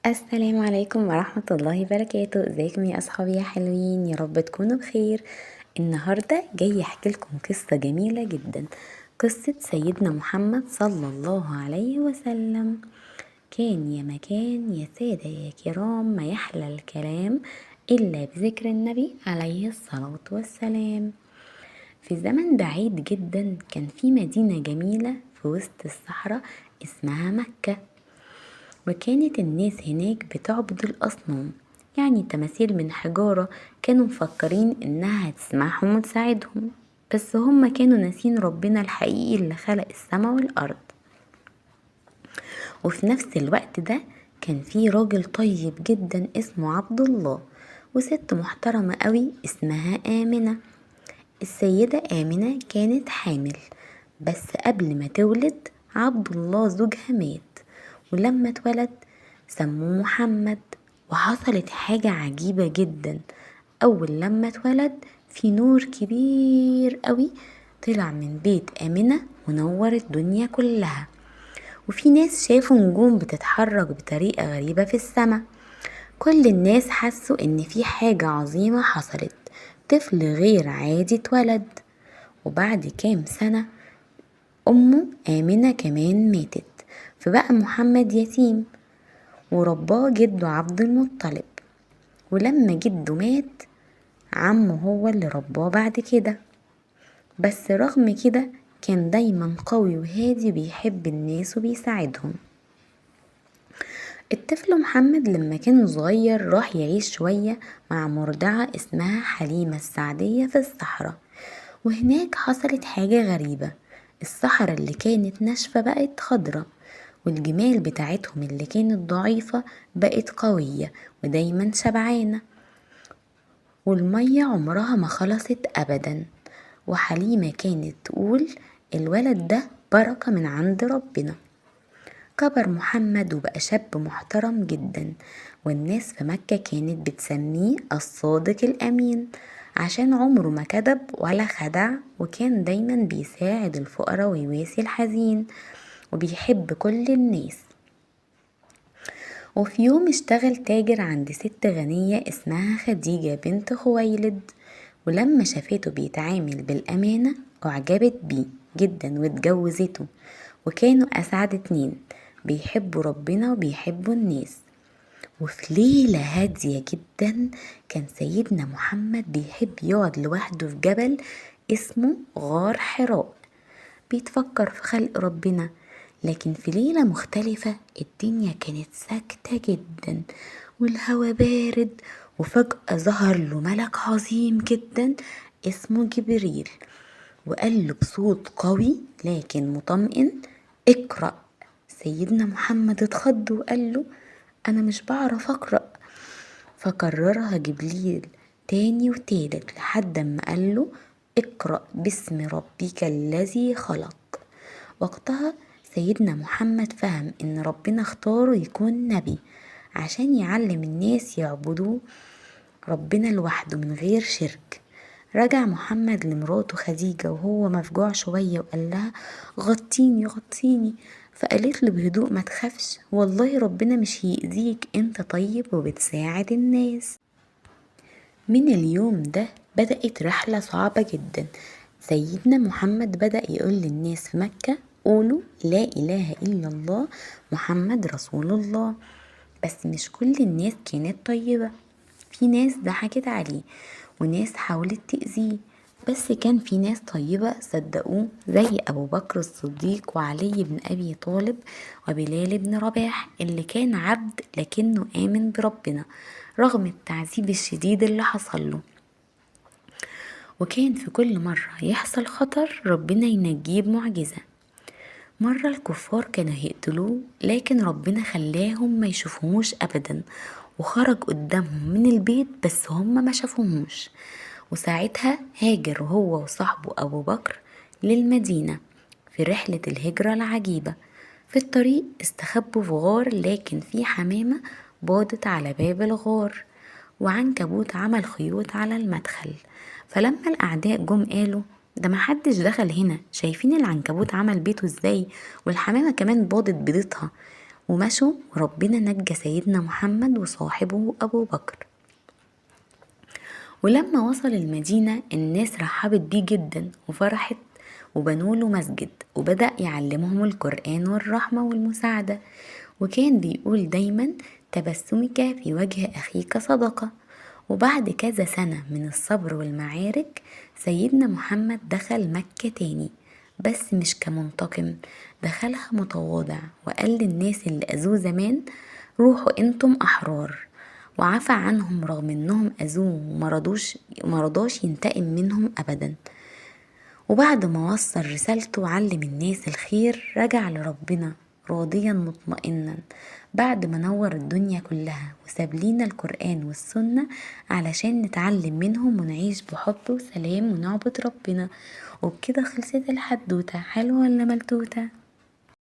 السلام عليكم ورحمة الله وبركاته. ازيكم يا اصحابي يا حلوين؟ يا رب تكونوا بخير. النهاردة جاي احكي لكم قصة جميلة جدا، قصة سيدنا محمد صلى الله عليه وسلم. كان يا مكان يا سادة يا كرام، ما يحلى الكلام إلا بذكر النبي عليه الصلاة والسلام. في زمن بعيد جدا كان في مدينة جميلة في وسط الصحراء اسمها مكة، وكانت الناس هناك بتعبد الأصنام، يعني تماثيل من حجارة. كانوا مفكرين إنها هتسمعهم وتساعدهم، بس هم كانوا ناسين ربنا الحقيقي اللي خلق السماء والأرض. وفي نفس الوقت ده كان في راجل طيب جدا اسمه عبد الله، وست محترمة قوي اسمها آمنة. السيدة آمنة كانت حامل، بس قبل ما تولد عبد الله زوجها مات، ولما اتولد سموه محمد. وحصلت حاجة عجيبة جدا، أول لما اتولد في نور كبير قوي طلع من بيت آمنة ونور الدنيا كلها. وفي ناس شافوا نجوم بتتحرك بطريقة غريبة في السماء. كل الناس حسوا ان في حاجة عظيمة حصلت، طفل غير عادي اتولد. وبعد كام سنة أمه آمنة كمان ماتت، فبقى محمد يتيم، ورباه جده عبد المطلب. ولما جده مات عمه هو اللي رباه بعد كده. بس رغم كده كان دايما قوي وهادي، بيحب الناس وبيساعدهم. الطفل محمد لما كان صغير راح يعيش شوية مع مرضعة اسمها حليمة السعدية في الصحراء. وهناك حصلت حاجة غريبة، الصحراء اللي كانت ناشفة بقت خضرة، والجمال بتاعتهم اللي كانت ضعيفة بقت قوية ودايما شبعانة، والمية عمرها ما خلصت أبدا. وحليمة كانت تقول الولد ده بركة من عند ربنا. كبر محمد وبقى شاب محترم جدا، والناس في مكة كانت بتسميه الصادق الأمين، عشان عمره ما كذب ولا خدع، وكان دايما بيساعد الفقراء ويواسي الحزين، وبيحب كل الناس. وفي يوم اشتغل تاجر عند ست غنية اسمها خديجة بنت خويلد، ولما شافته بيتعامل بالأمانة أعجبت بيه جدا واتجوزته. وكانوا أسعد اتنين، بيحبوا ربنا وبيحبوا الناس. وفي ليلة هادية جدا كان سيدنا محمد بيحب يقعد لوحده في جبل اسمه غار حراء، بيتفكر في خلق ربنا. لكن في ليلة مختلفة الدنيا كانت ساكتة جدا والهوا بارد، وفجأة ظهر له ملك عظيم جدا اسمه جبريل، وقال له بصوت قوي لكن مطمئن اقرأ. سيدنا محمد اتخض وقال له أنا مش بعرف أقرأ. فكررها جبريل تاني وتالت لحد ما قال له اقرأ باسم ربك الذي خلق. وقتها سيدنا محمد فهم ان ربنا اختاره يكون نبي عشان يعلم الناس يعبدوه ربنا لوحده من غير شرك. رجع محمد لمراته خديجة وهو مفجوع شوية وقال لها غطيني غطيني. فقالت له بهدوء ما تخافش، والله ربنا مش هيأذيك، انت طيب وبتساعد الناس. من اليوم ده بدأت رحلة صعبة جدا. سيدنا محمد بدأ يقول للناس في مكة قولوا لا إله إلا الله محمد رسول الله. بس مش كل الناس كانت طيبة، في ناس ضحكت عليه وناس حاولت تأذيه، بس كان في ناس طيبة صدقوه زي أبو بكر الصديق وعلي بن أبي طالب وبلال بن رباح اللي كان عبد لكنه آمن بربنا رغم التعذيب الشديد اللي حصل له. وكان في كل مرة يحصل خطر ربنا ينجيه بمعجزة. مرة الكفار كانوا هيقتلوه لكن ربنا خلاهم ما يشوفوهوش أبدا، وخرج قدامهم من البيت بس هم ما شافوهوش. وساعتها هاجر هو وصاحبه أبو بكر للمدينة في رحلة الهجرة العجيبة. في الطريق استخبوا في غار، لكن في حمامة باضت على باب الغار، وعنكبوت عمل خيوط على المدخل. فلما الأعداء جم قالوا ده محدش دخل هنا، شايفين العنكبوت عمل بيته ازاي، والحمامة كمان باضت بيضتها، ومشوا وربنا نجى سيدنا محمد وصاحبه أبو بكر. ولما وصل المدينة الناس رحبت بيه جدا وفرحت، وبنوله مسجد وبدأ يعلمهم القرآن والرحمة والمساعدة، وكان بيقول دايما تبسمك في وجه أخيك صدقة. وبعد كذا سنة من الصبر والمعارك سيدنا محمد دخل مكة تاني، بس مش كمنتقم، دخلها متواضع وقال للناس اللي أذوه زمان روحوا انتم أحرار، وعفى عنهم رغم انهم أذوه ومرضاش ينتقم منهم أبدا. وبعد ما وصل رسالته وعلم الناس الخير رجع لربنا راضيا مطمئنا بعد ما نور الدنيا كلها وساب لينا القرآن والسنة علشان نتعلم منهم ونعيش بحب وسلام ونعبد ربنا. وبكده خلصت الحدوتة. حلوة ولا ملتوتة؟